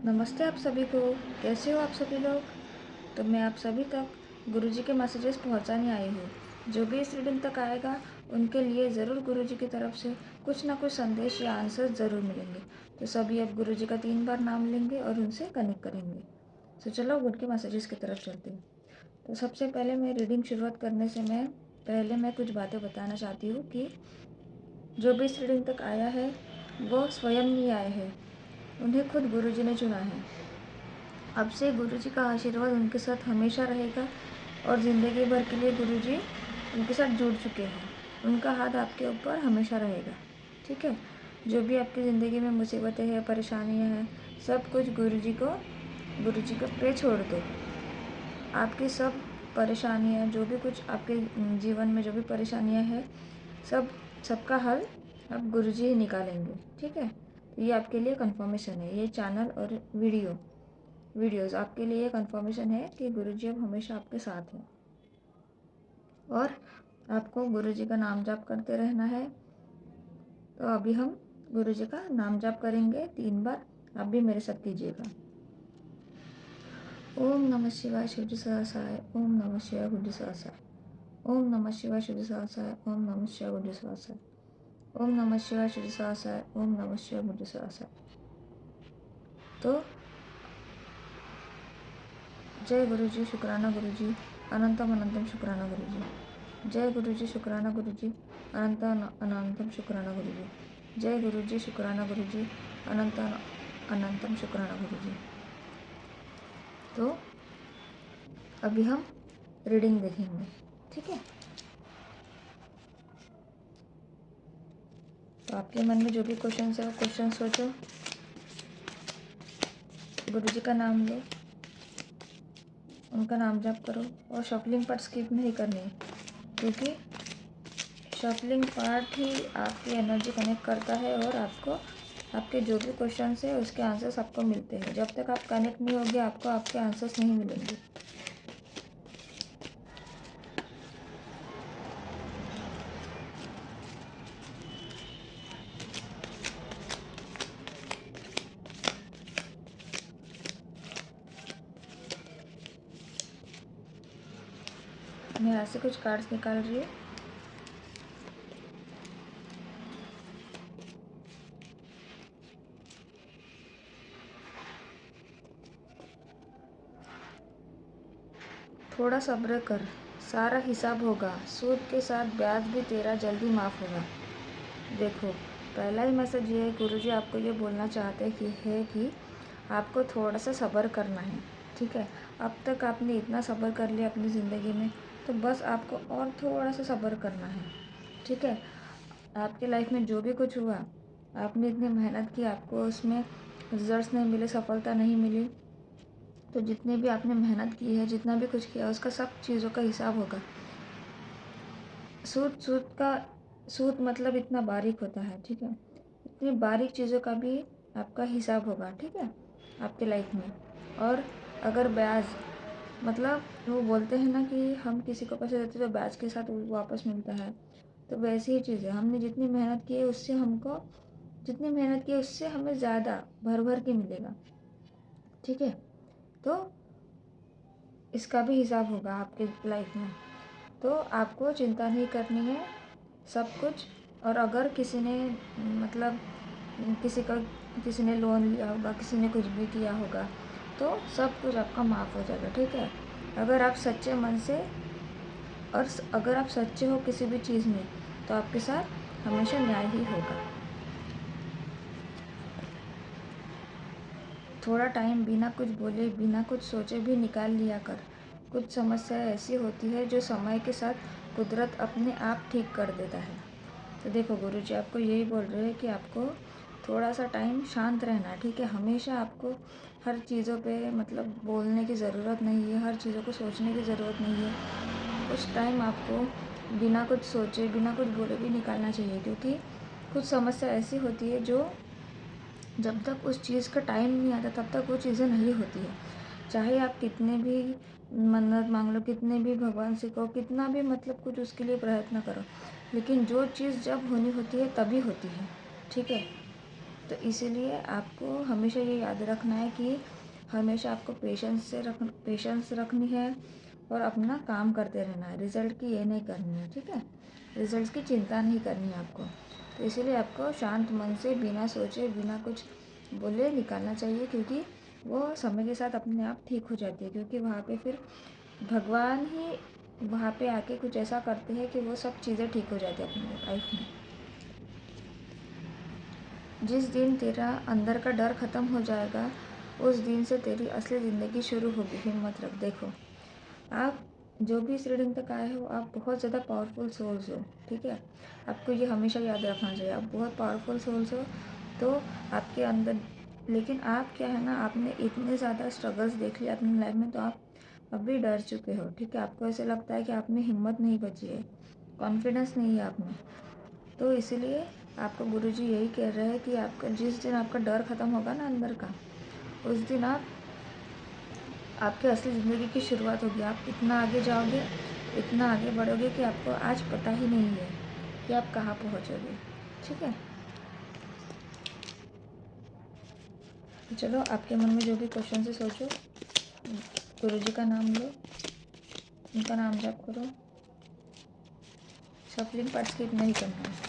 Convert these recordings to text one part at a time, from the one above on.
नमस्ते आप सभी को। कैसे हो आप सभी लोग। तो मैं आप सभी तक गुरुजी के मैसेजेस पहुंचाने आई हूँ। जो भी इस रीडिंग तक आएगा उनके लिए ज़रूर गुरुजी की तरफ से कुछ ना कुछ संदेश या आंसर ज़रूर मिलेंगे। तो सभी अब गुरुजी का 3 बार नाम लेंगे और उनसे कनेक्ट करेंगे। तो चलो उनके मैसेजेस की तरफ चलते हैं। तो सबसे पहले मैं रीडिंग शुरुआत करने से पहले मैं कुछ बातें बताना चाहती हूँ कि जो भी इस रीडिंग तक आया है वो स्वयं नहीं आए हैं, उन्हें खुद गुरुजी ने चुना है। अब से गुरुजी का आशीर्वाद उनके साथ हमेशा रहेगा और ज़िंदगी भर के लिए गुरुजी उनके साथ जुड़ चुके हैं। उनका हाथ आपके ऊपर हमेशा रहेगा। ठीक है। जो भी आपकी ज़िंदगी में मुसीबतें हैं, परेशानियां हैं, सब कुछ गुरुजी को पे छोड़ दो। आपकी सब परेशानियां, जो भी कुछ आपके जीवन में जो भी परेशानियां हैं, सबका हल अब गुरुजी ही निकालेंगे। ठीक है। तो ये आपके लिए कंफर्मेशन है। ये चैनल और वीडियोस आपके लिए कंफर्मेशन है कि गुरुजी अब हमेशा आपके साथ हैं और आपको गुरुजी का नाम जाप करते रहना है। तो अभी हम गुरुजी का नाम जाप करेंगे 3 बार। आप भी मेरे साथ कीजिएगा। ओम नमः शिवाय शुद्ध सहसाय, ओम नमः शिवाय बुद्धि सहसाय, ओम नमः शिवाय शुद्ध सहसाय, ओम नमः शिवाय बुद्धि सहसाय, ओम नमः शिवाय शुद्ध सहसाय, ओम नमः शिवाय बुद्धि सहसाय। तो जय गुरुजी, शुक्राना गुरुजी, अनंतम अनंतम शुक्राना गुरुजी। जय गुरुजी, शुक्राना गुरुजी, अनंतम शुक्राना गुरुजी। जय गुरुजी, शुक्राना गुरुजी, अनंतम शुक्राना गुरुजी। तो अभी हम रीडिंग देखेंगे। ठीक है। तो आपके मन में जो भी क्वेश्चन है वो क्वेश्चन सोचो, गुरुजी का नाम लो, उनका नाम जाप करो और शफलिंग पार्ट स्किप नहीं करनी है, क्योंकि शफलिंग पार्ट ही आपकी एनर्जी कनेक्ट करता है और आपको आपके जो भी क्वेश्चंस है उसके आंसर्स आपको मिलते हैं। जब तक आप कनेक्ट नहीं होगे आपको आपके आंसर्स नहीं मिलेंगे। मैं यहाँ से कुछ कार्ड्स निकाल रही हूँ। थोड़ा सब्र कर, सारा हिसाब होगा, सूद के साथ ब्याज भी तेरा जल्दी माफ़ होगा। देखो, पहला ही मैसेज ये है, गुरुजी आपको ये बोलना चाहते हैं कि आपको थोड़ा सा सब्र करना है। ठीक है। अब तक आपने इतना सब्र कर लिया अपनी ज़िंदगी में, तो बस आपको और थोड़ा सा सब्र करना है। ठीक है। आपके लाइफ में जो भी कुछ हुआ, आपने इतनी मेहनत की, आपको उसमें रिजल्ट्स नहीं मिले, सफलता नहीं मिली, तो जितने भी आपने मेहनत की है, जितना भी कुछ किया, उसका सब चीज़ों का हिसाब होगा। सूद मतलब इतना बारीक होता है। ठीक है। इतनी बारीक चीज़ों का भी आपका हिसाब होगा। ठीक है। आपके लाइफ में। और अगर ब्याज मतलब वो बोलते हैं ना कि हम किसी को पैसे देते तो ब्याज के साथ वो वापस मिलता है, तो वैसी ही चीज़ है। हमने जितनी मेहनत की है उससे हमें ज़्यादा भर भर के मिलेगा। ठीक है। तो इसका भी हिसाब होगा आपके लाइफ में। तो आपको चिंता नहीं करनी है सब कुछ। और अगर किसी ने मतलब किसी ने लोन लिया होगा, किसी ने कुछ भी किया होगा, तो सब कुछ आपका माफ़ हो जाएगा। ठीक है। अगर आप सच्चे मन से और अगर आप सच्चे हो किसी भी चीज़ में, तो आपके साथ हमेशा न्याय ही होगा। थोड़ा टाइम बिना कुछ बोले, बिना कुछ सोचे भी निकाल लिया कर। कुछ समस्याएं ऐसी होती है जो समय के साथ कुदरत अपने आप ठीक कर देता है। तो देखो, गुरुजी आपको यही बोल रहे हैं कि आपको थोड़ा सा टाइम शांत रहना है। ठीक है। हमेशा आपको हर चीज़ों पे मतलब बोलने की ज़रूरत नहीं है, हर चीज़ों को सोचने की ज़रूरत नहीं है। कुछ टाइम आपको बिना कुछ सोचे, बिना कुछ बोले भी निकालना चाहिए, क्योंकि कुछ समस्या ऐसी होती है जो जब तक उस चीज़ का टाइम नहीं आता तब तक वो चीज़ें नहीं होती है। चाहे आप कितने भी मन्नत मांग लो, कितने भी भगवान से कहो, कितना भी मतलब कुछ उसके लिए प्रयत्न करो, लेकिन जो चीज़ जब होनी होती है तभी होती है। ठीक है। तो इसीलिए आपको हमेशा ये याद रखना है कि हमेशा आपको पेशेंस रखनी है और अपना काम करते रहना है। रिज़ल्ट की ये नहीं करनी है, ठीक है। रिज़ल्ट की चिंता नहीं करनी है आपको। तो इसीलिए आपको शांत मन से बिना सोचे बिना कुछ बोले निकालना चाहिए, क्योंकि वो समय के साथ अपने आप ठीक हो जाती है। क्योंकि वहाँ पे फिर भगवान ही वहाँ पे आके कुछ ऐसा करते हैं कि वो सब चीज़ें ठीक हो जाती है अपनी लाइफ में। जिस दिन तेरा अंदर का डर ख़त्म हो जाएगा उस दिन से तेरी असली ज़िंदगी शुरू होगी। हिम्मत रख। देखो, आप जो भी इस रीडिंग तक आए हो, आप बहुत ज़्यादा पावरफुल सोल्स हो, ठीक है। आपको ये हमेशा याद रखना चाहिए, आप बहुत पावरफुल सोल्स हो। तो आपके अंदर, लेकिन आप क्या है ना, आपने इतने ज़्यादा स्ट्रगल्स देख लिया अपनी लाइफ में, तो आप अभी डर चुके हो, ठीक है। आपको ऐसे लगता है कि आप में हिम्मत नहीं बची है, कॉन्फिडेंस नहीं है आप में। तो इसीलिए आपको गुरुजी यही कह रहे हैं कि आपका जिस दिन आपका डर ख़त्म होगा ना अंदर का, उस दिन आपके असली ज़िंदगी की शुरुआत होगी। आप इतना आगे जाओगे, इतना आगे बढ़ोगे कि आपको आज पता ही नहीं है कि आप कहाँ पहुँचोगे, ठीक है। तो चलो, आपके मन में जो भी क्वेश्चन है सोचो, गुरुजी का नाम लो, उनका नाम जप करो। शफलिंग पार्ट स्किप नहीं करना है।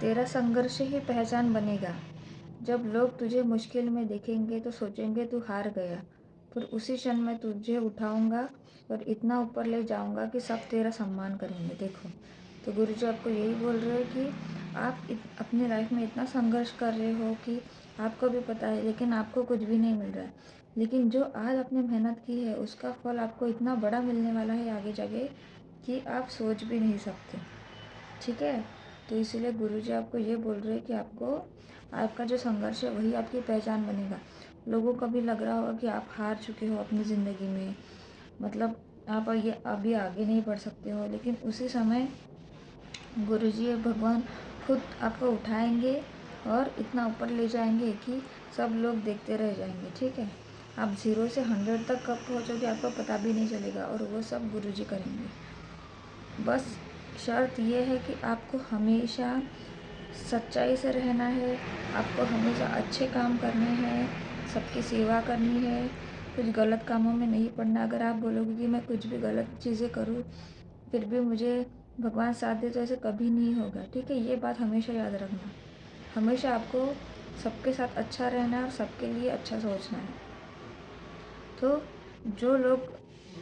तेरा संघर्ष ही पहचान बनेगा। जब लोग तुझे मुश्किल में देखेंगे तो सोचेंगे तू हार गया, फिर उसी क्षण मैं तुझे उठाऊंगा और इतना ऊपर ले जाऊंगा कि सब तेरा सम्मान करेंगे। देखो, तो गुरुजी आपको यही बोल रहे हैं कि आप अपनी लाइफ में इतना संघर्ष कर रहे हो कि आपको भी पता है, लेकिन आपको कुछ भी नहीं मिल रहा है। लेकिन जो आज आपने मेहनत की है उसका फल आपको इतना बड़ा मिलने वाला है आगे जाके कि आप सोच भी नहीं सकते, ठीक है। तो इसीलिए गुरुजी आपको ये बोल रहे हैं कि आपको आपका जो संघर्ष है वही आपकी पहचान बनेगा। लोगों को भी लग रहा होगा कि आप हार चुके हो अपनी ज़िंदगी में, मतलब आप ये अभी आगे नहीं बढ़ सकते हो, लेकिन उसी समय गुरुजी और भगवान खुद आपको उठाएंगे और इतना ऊपर ले जाएंगे कि सब लोग देखते रह जाएंगे, ठीक है। आप 0 से 100 तक कब पहुँचोगे आपको पता भी नहीं चलेगा, और वो सब गुरुजी करेंगे। बस शर्त ये है कि आपको हमेशा सच्चाई से रहना है, आपको हमेशा अच्छे काम करने हैं, सबकी सेवा करनी है, कुछ गलत कामों में नहीं पड़ना। अगर आप बोलोगे कि मैं कुछ भी गलत चीज़ें करूँ फिर भी मुझे भगवान साथ दे, तो ऐसे कभी नहीं होगा, ठीक है। ये बात हमेशा याद रखना। हमेशा आपको सबके साथ अच्छा रहना है और सबके लिए अच्छा सोचना है। तो जो लोग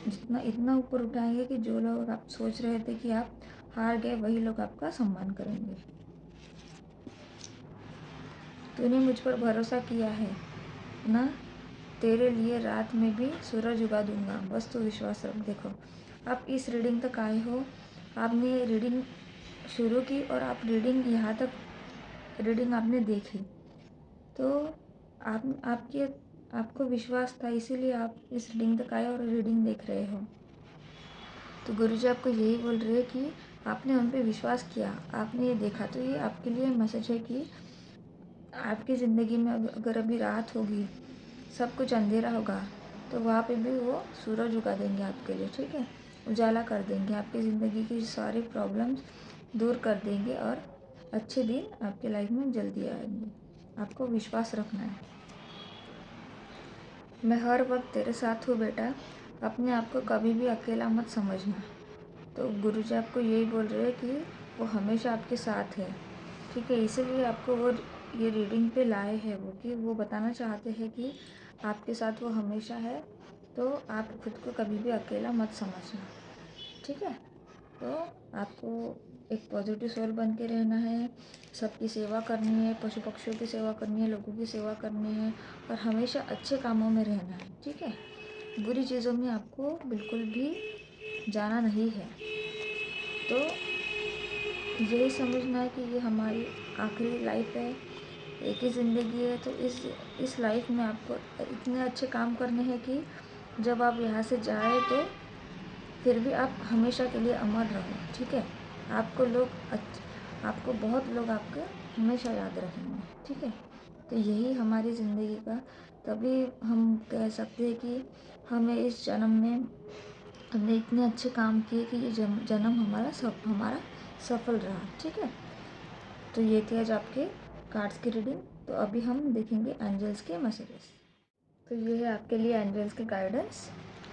जितना इतना ऊपर उठाएंगे कि जो लोग आप सोच रहे थे कि आप हार गए, वही लोग आपका सम्मान करेंगे। तूने मुझ पर भरोसा किया है ना, तेरे लिए रात में भी सूरज उगा दूंगा, बस तू विश्वास रख। देखो, आप इस रीडिंग तक आए हो, आपने ये रीडिंग शुरू की और आप रीडिंग यहाँ तक रीडिंग आपने देखी, तो आपको विश्वास था, इसीलिए आप इस रीडिंग तक आए और रीडिंग देख रहे हो। तो गुरुजी आपको यही बोल रहे हैं कि आपने उन पर विश्वास किया, आपने ये देखा, तो ये आपके लिए मैसेज है कि आपकी ज़िंदगी में अगर अभी रात होगी, सब कुछ अंधेरा होगा, तो वहाँ पे भी वो सूरज उगा देंगे आपके लिए, ठीक है। उजाला कर देंगे, आपकी ज़िंदगी की सारी प्रॉब्लम्स दूर कर देंगे और अच्छे दिन आपकी लाइफ में जल्दी आएंगे। आपको विश्वास रखना है। मैं हर वक्त तेरे साथ हूँ बेटा, अपने आप को कभी भी अकेला मत समझना। तो गुरुजी आपको यही बोल रहे हैं कि वो हमेशा आपके साथ है, ठीक है। इसीलिए आपको वो ये रीडिंग पे लाए हैं वो, कि वो बताना चाहते हैं कि आपके साथ वो हमेशा है, तो आप खुद को कभी भी अकेला मत समझना, ठीक है। तो आपको एक पॉजिटिव सोल बन के रहना है, सबकी सेवा करनी है, पशु पक्षियों की सेवा करनी है, लोगों की सेवा करनी है, और हमेशा अच्छे कामों में रहना है, ठीक है। बुरी चीज़ों में आपको बिल्कुल भी जाना नहीं है। तो यही समझना है कि ये हमारी आखिरी लाइफ है, एक ही ज़िंदगी है, तो इस लाइफ में आपको इतने अच्छे काम करने हैं कि जब आप यहाँ से जाए तो फिर भी आप हमेशा के लिए अमर रहो, ठीक है। आपको बहुत लोग आपके हमेशा याद रखेंगे, ठीक है। तो यही हमारी ज़िंदगी का, तभी हम कह सकते हैं कि हमें इस जन्म में हमने इतने अच्छे काम किए कि ये जन्म हमारा सफल रहा, ठीक है। तो ये थे आज आपके कार्ड्स की रीडिंग। तो अभी हम देखेंगे एंजल्स के मैसेजेस। तो ये है आपके लिए एंजल्स के गाइडेंस,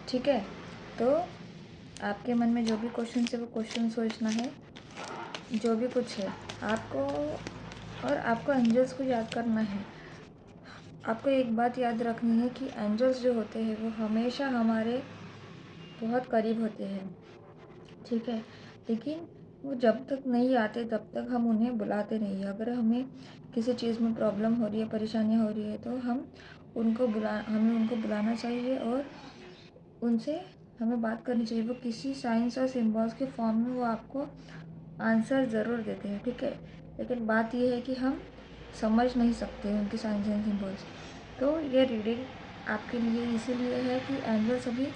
ठीक है। तो आपके मन में जो भी क्वेश्चन है वो क्वेश्चन सोचना है, जो भी कुछ है आपको, और आपको एंजल्स को याद करना है। आपको एक बात याद रखनी है कि एंजल्स जो होते हैं वो हमेशा हमारे बहुत करीब होते हैं, ठीक है। लेकिन वो जब तक नहीं आते तब तक हम उन्हें बुलाते नहीं हैं। अगर हमें किसी चीज़ में प्रॉब्लम हो रही है, परेशानियाँ हो रही है, तो हमें उनको बुलाना चाहिए और उनसे हमें बात करनी चाहिए। वो किसी साइंस और सिम्बल्स के फॉर्म में वो आपको आंसर ज़रूर देते हैं, ठीक है। लेकिन बात ये है कि हम समझ नहीं सकते उनके साइंस एंड सिम्बल्स। तो ये रीडिंग आपके लिए इसीलिए है कि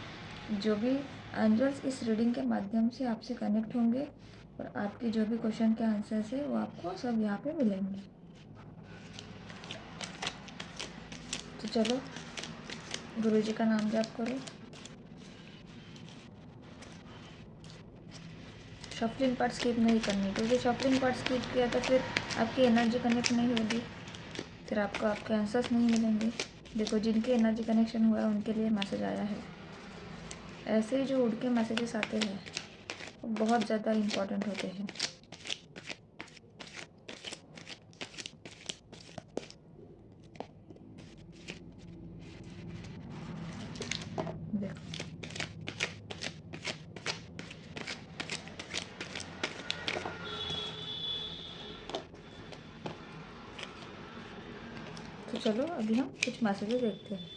जो भी एंजल्स इस रीडिंग के माध्यम से आपसे कनेक्ट होंगे और आपके जो भी क्वेश्चन के आंसर्स है वो आपको सब यहाँ पे मिलेंगे। तो चलो गुरुजी का नाम जाप करो। शफलिंग पार्ट स्किप नहीं करनी, क्योंकि शफलिंग पार्ट स्किप किया तो फिर आपकी एनर्जी कनेक्ट नहीं होगी, फिर आपको आपके आंसर्स नहीं मिलेंगे। देखो, जिनके एनर्जी कनेक्शन हुआ है उनके लिए मैसेज आया है। ऐसे ही जो उड़ के मैसेजेस आते हैं वो बहुत ज़्यादा इम्पोर्टेंट होते हैं। देखो, तो चलो अभी हम कुछ मैसेजेस देखते हैं।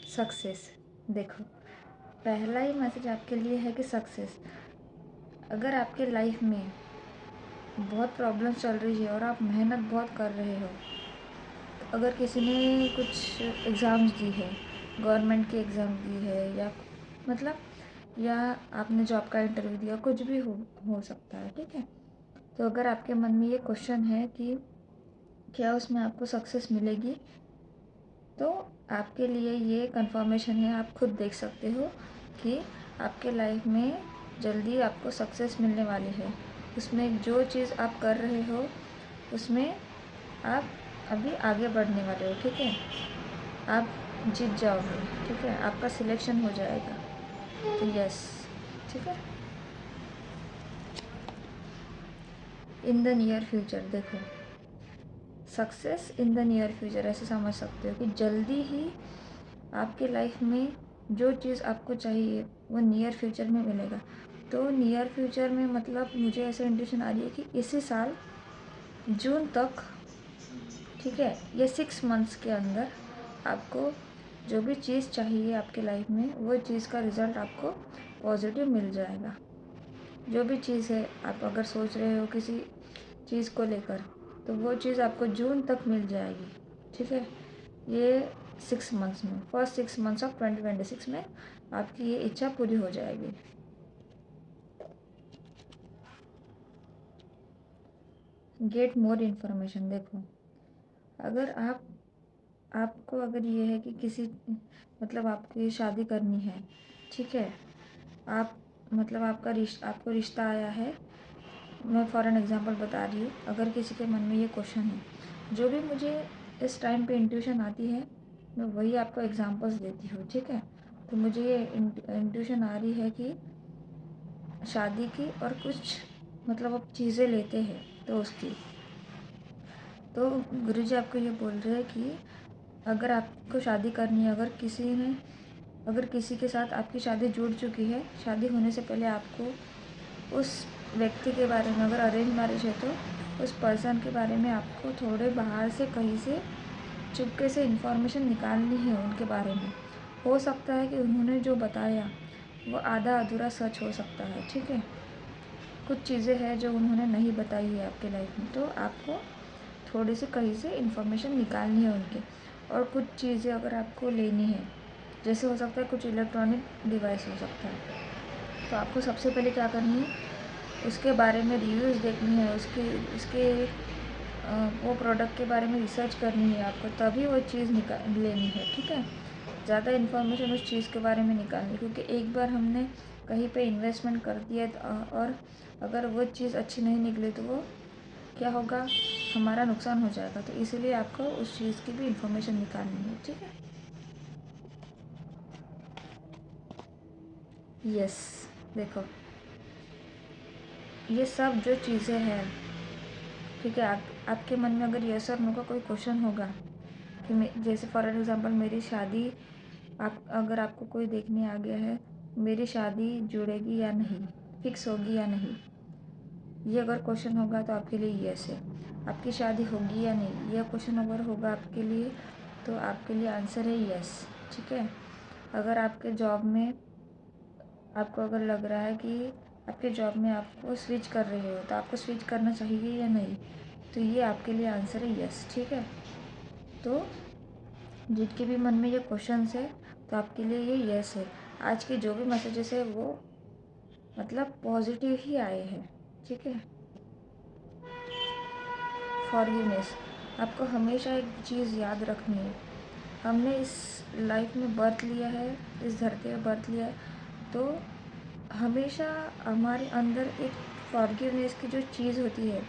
सक्सेस। देखो, पहला ही मैसेज आपके लिए है कि सक्सेस। अगर आपके लाइफ में बहुत प्रॉब्लम चल रही है और आप मेहनत बहुत कर रहे हो, तो अगर किसी ने कुछ एग्ज़ाम्स दी है, गवर्नमेंट की एग्ज़ाम दी है, या आपने जॉब का इंटरव्यू दिया, कुछ भी हो सकता है, ठीक है। तो अगर आपके मन में ये क्वेश्चन है कि क्या उसमें आपको सक्सेस मिलेगी, तो आपके लिए ये कंफर्मेशन है। आप खुद देख सकते हो कि आपके लाइफ में जल्दी आपको सक्सेस मिलने वाली है। उसमें जो चीज़ आप कर रहे हो उसमें आप अभी आगे बढ़ने वाले हो, ठीक है। आप जीत जाओगे, ठीक है, आपका सिलेक्शन हो जाएगा। तो यस, ठीक है। इन द नियर फ्यूचर, देखो, success in the near future ऐसे समझ सकते हो कि जल्दी ही आपके लाइफ में जो चीज़ आपको चाहिए वो नियर फ्यूचर में मिलेगा। तो नियर फ्यूचर में मतलब मुझे ऐसा इंट्यूशन आ रही है कि इसी साल जून तक, ठीक है, ये 6 मंथ्स के अंदर आपको जो भी चीज़ चाहिए आपके लाइफ में वो चीज़ का रिज़ल्ट आपको पॉजिटिव मिल जाएगा। जो भी चीज़ है, आप अगर सोच रहे हो किसी चीज़ को लेकर, तो वो चीज़ आपको जून तक मिल जाएगी, ठीक है। ये 6 मंथ्स में, फर्स्ट 6 मंथ्स ऑफ 2026 में आपकी ये इच्छा पूरी हो जाएगी। Get more information. देखो, अगर आपको अगर ये है कि किसी मतलब आपकी शादी करनी है, ठीक है, आप मतलब आपको रिश्ता आया है। मैं फॉर एन एग्जांपल बता रही हूँ। अगर किसी के मन में ये क्वेश्चन है, जो भी मुझे इस टाइम पे इंट्यूशन आती है मैं वही आपको एग्जांपल्स देती हूँ, ठीक है। तो मुझे ये इंट्यूशन आ रही है कि शादी की, और कुछ मतलब आप चीज़ें लेते हैं तो उसकी, तो गुरुजी आपको ये बोल रहे हैं कि अगर आपको शादी करनी है, अगर किसी के साथ आपकी शादी जुड़ चुकी है, शादी होने से पहले आपको उस व्यक्ति के बारे में, अगर अरेंज मैरिज है तो उस पर्सन के बारे में आपको थोड़े बाहर से कहीं से चुपके से इन्फॉर्मेशन निकालनी है उनके बारे में। हो सकता है कि उन्होंने जो बताया वो आधा अधूरा सच हो सकता है, ठीक है। कुछ चीज़ें हैं जो उन्होंने नहीं बताई है आपके लाइफ में, तो आपको थोड़ी सी कहीं से इन्फॉर्मेशन निकालनी है उनके। और कुछ चीज़ें अगर आपको लेनी है जैसे हो सकता है कुछ इलेक्ट्रॉनिक डिवाइस हो सकता है। तो आपको सबसे पहले क्या करनी है, उसके बारे में रिव्यूज़ देखनी है, उसके वो प्रोडक्ट के बारे में रिसर्च करनी है आपको, तभी वो चीज़ लेनी है, ठीक है। ज़्यादा इन्फॉर्मेशन उस चीज़ के बारे में निकालनी, क्योंकि एक बार हमने कहीं पे इन्वेस्टमेंट कर दिया और अगर वो चीज़ अच्छी नहीं निकली तो वो क्या होगा, हमारा नुकसान हो जाएगा। तो इसीलिए आपको उस चीज़ की भी इन्फॉर्मेशन निकालनी है, ठीक है। यस, देखो ये सब जो चीज़ें हैं, ठीक है, आपके मन में अगर यस और नो का कोई क्वेश्चन होगा कि जैसे फॉर एग्ज़ाम्पल मेरी शादी, आप अगर आपको कोई देखने आ गया है, मेरी शादी जुड़ेगी या नहीं, फिक्स होगी या नहीं, ये अगर क्वेश्चन होगा तो आपके लिए यस है। आपकी शादी होगी या नहीं, यह क्वेश्चन अगर होगा आपके लिए तो आपके लिए आंसर है यस, ठीक है। अगर आपके जॉब में आपको अगर लग रहा है कि आपके जॉब में आपको स्विच कर रहे हो तो आपको स्विच करना चाहिए या नहीं, तो ये आपके लिए आंसर है यस, ठीक है। तो जिनके भी मन में ये क्वेश्चंस है तो आपके लिए ये यस है। आज के जो भी मैसेजेस है वो मतलब पॉजिटिव ही आए हैं, ठीक है। फॉरगिवनेस, आपको हमेशा एक चीज़ याद रखनी है, हमने इस लाइफ में बर्थ लिया है, इस धरती में बर्थ लिया है, तो हमेशा हमारे अंदर एक फॉरगिवनेस की जो चीज़ होती है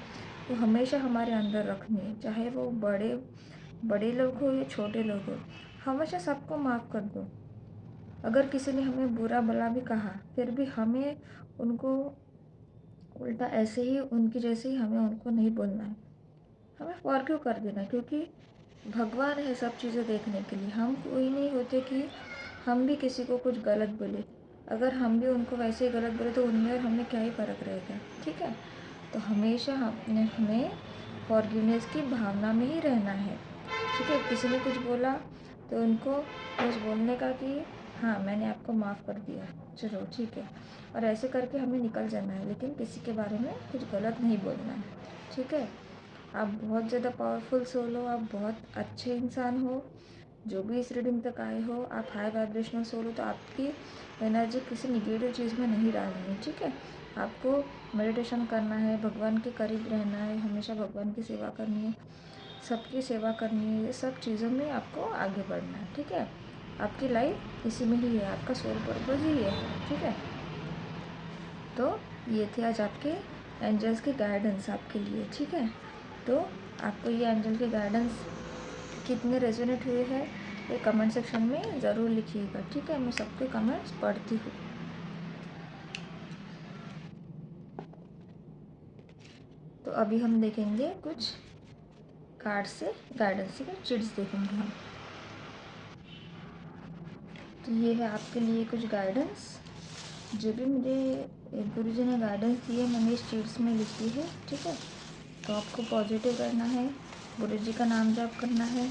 वो हमेशा हमारे अंदर रखनी है, चाहे वो बड़े बड़े लोग हो या छोटे लोग हो, हमेशा सबको माफ़ कर दो। अगर किसी ने हमें बुरा भला भी कहा फिर भी हमें उनको उल्टा ऐसे ही उनकी जैसे ही हमें उनको नहीं बोलना है, हमें फॉरगिव कर देना है, क्योंकि भगवान है सब चीज़ें देखने के लिए। हम कोई नहीं होते कि हम भी किसी को कुछ गलत बोले, अगर हम भी उनको वैसे ही गलत बोले तो उनमें और हमें क्या ही फ़र्क रहेगा, ठीक है। तो हमेशा हमें फॉरगिवनेस की भावना में ही रहना है, ठीक है। किसी ने कुछ बोला तो उनको बस बोलने का कि हाँ मैंने आपको माफ़ कर दिया, चलो ठीक है, और ऐसे करके हमें निकल जाना है, लेकिन किसी के बारे में कुछ गलत नहीं बोलना है, ठीक है। आप बहुत ज़्यादा पावरफुल सोल हो, आप बहुत अच्छे इंसान हो, जो भी इस रीडिंग तक आए हो, आप हाई वाइब्रेशनल सोल हो, तो आपकी एनर्जी किसी निगेटिव चीज़ में नहीं डालनी है, ठीक है। आपको मेडिटेशन करना है, भगवान के करीब रहना है, हमेशा भगवान की सेवा करनी है, सबकी सेवा करनी है, ये सब चीज़ों में आपको आगे बढ़ना है, ठीक है। आपकी लाइफ इसी में ही है, आपका सोल पर्पज़ ही ये है, ठीक है। तो ये थे आज आपके एंजल्स के गाइडेंस आपके लिए, ठीक है। तो आपको ये एंजल के गाइडेंस कितने रेजोनेट हुए हैं ये कमेंट सेक्शन में ज़रूर लिखिएगा, ठीक है। मैं सबके कमेंट्स पढ़ती हूँ। तो अभी हम देखेंगे कुछ कार्ड से गाइडेंस के चिट्स देखेंगे हम। तो ये है आपके लिए कुछ गाइडेंस जो भी मुझे गुरुजी ने गाइडेंस दिए, मैंने इस चीट्स में लिखी है, ठीक है। तो आपको पॉजिटिव रहना है, गुरुजी का नाम जाप करना है,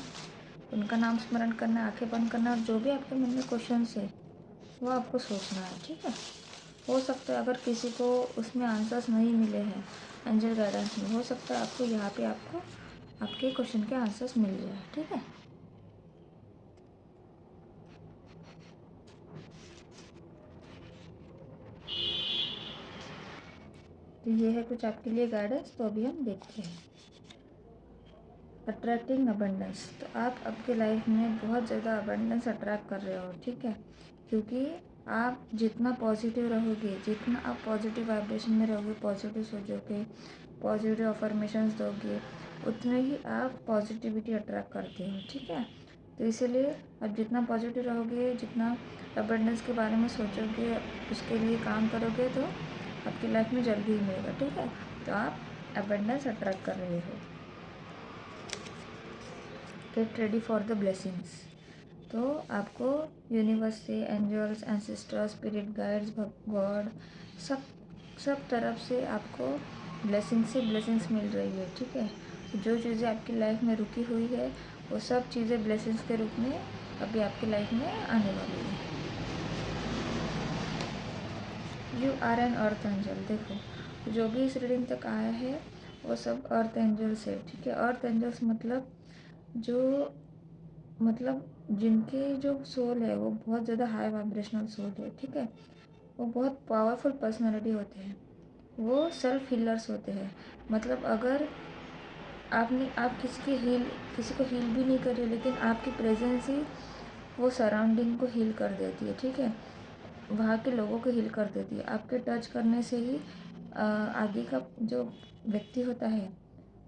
उनका नाम स्मरण करना है, आंखें बंद करना है, और जो भी आपके मन में क्वेश्चंस है वो आपको सोचना है, ठीक है। हो सकता है अगर किसी को उसमें आंसर्स नहीं मिले हैं एंजल गाइडेंस में, हो सकता है आपको यहाँ पे आपको आपके क्वेश्चन के आंसर्स मिल जाए, ठीक है। तो ये है कुछ आपके लिए गाइडेंस। तो अभी हम देखते हैं अट्रैक्टिंग अबंडेंस। तो आप आपके लाइफ में बहुत ज़्यादा अबंडेंस अट्रैक्ट कर रहे हो, ठीक है, क्योंकि आप जितना पॉजिटिव रहोगे, जितना आप पॉजिटिव वाइब्रेशन में रहोगे, पॉजिटिव सोचोगे, पॉजिटिव अफर्मेशंस दोगे, उतने ही आप पॉजिटिविटी अट्रैक्ट करते हो, ठीक है। तो इसीलिए आप जितना पॉजिटिव रहोगे, जितना अबंडेंस के बारे में सोचोगे, उसके लिए काम करोगे, तो आपकी लाइफ में जल्दी ही मिलेगा, ठीक है। तो आप अबंडेंस अट्रैक्ट कर रहे हो। Get ready for the blessings. तो आपको यूनिवर्स से angels, ancestors, spirit guides, God, सब सब तरफ से आपको ब्लेसिंग्स मिल रही है, ठीक है। तो जो चीज़ें आपकी लाइफ में रुकी हुई है वो सब चीज़ें ब्लेसिंग्स के रूप में अभी आपकी लाइफ में आने वाली है। You are an earth angel. देखो जो भी इस रीडिंग तक आया है वो सब अर्थ एंजल्स है, ठीक है। अर्थ एंजल्स मतलब जो मतलब जिनकी जो सोल है वो बहुत ज़्यादा हाई वाइब्रेशनल सोल है, ठीक है, वो बहुत पावरफुल पर्सनालिटी होते हैं, वो सेल्फ हीलर्स होते हैं। मतलब अगर आप किसी को हील भी नहीं कर रहे, लेकिन आपकी प्रेजेंस ही वो सराउंडिंग को हील कर देती है, ठीक है, वहाँ के लोगों को हील कर देती है। आपके टच करने से ही आगे का जो व्यक्ति होता है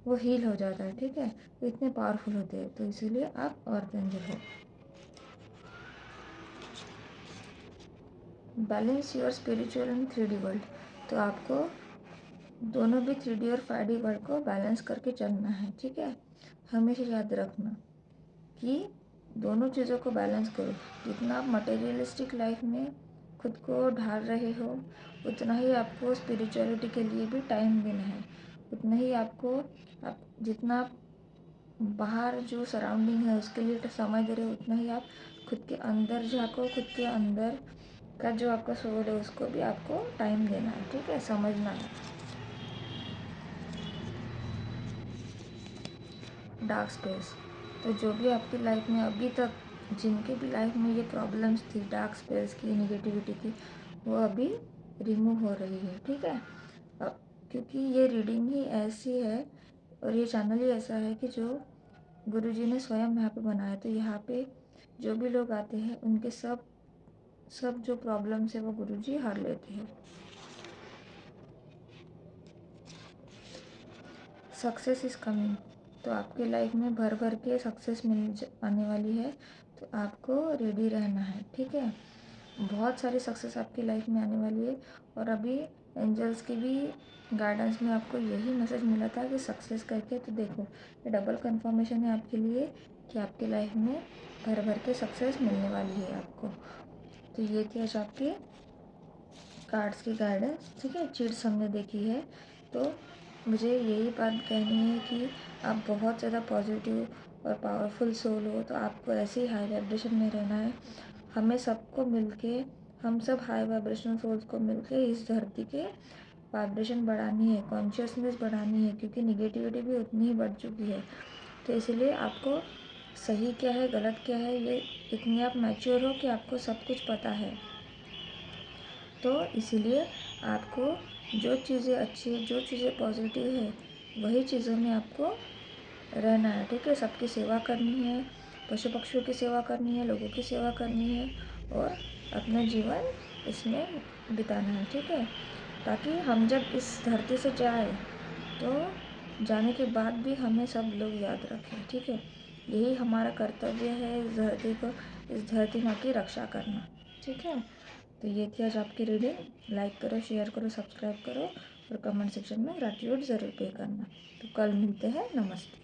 वो हील हो जाता है, ठीक है। तो इतने पावरफुल होते हैं, तो इसीलिए आप अर्थ एंजल हो। Balance your spiritual and 3D world. तो आपको दोनों भी 3D और 5D वर्ल्ड को बैलेंस करके चलना है, ठीक है। हमेशा याद रखना कि दोनों चीज़ों को बैलेंस करो। जितना आप मटेरियलिस्टिक लाइफ में खुद को ढाल रहे हो, उतना ही आपको स्पिरिचुअलिटी के लिए भी टाइम देना है। उतना ही आपको जितना आप बाहर जो सराउंडिंग है उसके लिए समय दे रहे हो, उतना ही आप खुद के अंदर झाँको। खुद के अंदर का जो आपका सोल है उसको भी आपको टाइम देना है, ठीक है, समझना है। Dark space. तो जो भी आपकी लाइफ में अभी तक जिनके भी लाइफ में ये प्रॉब्लम्स थी डार्क स्पेस की, नेगेटिविटी की, वो अभी रिमूव हो रही है, ठीक है। क्योंकि ये रीडिंग ही ऐसी है और ये चैनल ही ऐसा है कि जो गुरुजी ने स्वयं यहाँ पे बनाया। तो यहाँ पे जो भी लोग आते हैं उनके सब जो प्रॉब्लम्स है वो गुरुजी हर लेते हैं। Success is coming. तो आपके लाइफ में भर भर के सक्सेस आने वाली है, तो आपको रेडी रहना है, ठीक है। बहुत सारी सक्सेस आपकी लाइफ में आने वाली है। और अभी एंजल्स की भी गाइडेंस में आपको यही मैसेज मिला था कि सक्सेस करके, तो देखो ये डबल कंफर्मेशन है आपके लिए कि आपकी लाइफ में भर भर के सक्सेस मिलने वाली है आपको। तो ये थी आज आपकी कार्ड्स की गाइडेंस, ठीक है। चीट्स हमने देखी है, तो मुझे यही बात कहनी है कि आप बहुत ज़्यादा पॉजिटिव और पावरफुल सोल हो, तो आपको ऐसे ही हाई वाइब्रेशन में रहना है। हमें सबको मिलके, हम सब हाई वाइब्रेशनल सोल्स को मिलके इस धरती के वाइब्रेशन बढ़ानी है, कॉन्शियसनेस बढ़ानी है, क्योंकि निगेटिविटी भी उतनी ही बढ़ चुकी है। तो इसलिए आपको सही क्या है गलत क्या है ये इतनी आप मैच्योर हो कि आपको सब कुछ पता है। तो इसीलिए आपको जो चीज़ें अच्छी है, जो चीज़ें पॉजिटिव है, वही चीज़ों में आपको रहना है, ठीक है। सबकी सेवा करनी है, पशु पक्षियों की सेवा करनी है, लोगों की सेवा करनी है और अपना जीवन इसमें बिताना है, ठीक है। ताकि हम जब इस धरती से जाए तो जाने के बाद भी हमें सब लोग याद रखें, ठीक है। यही हमारा कर्तव्य है इस धरती माँ की रक्षा करना, ठीक है। तो ये थी आज आपकी रीडिंग। लाइक करो, शेयर करो, सब्सक्राइब करो और कमेंट सेक्शन में ग्रैटिट्यूड ज़रूर पे करना। तो कल मिलते हैं। नमस्ते।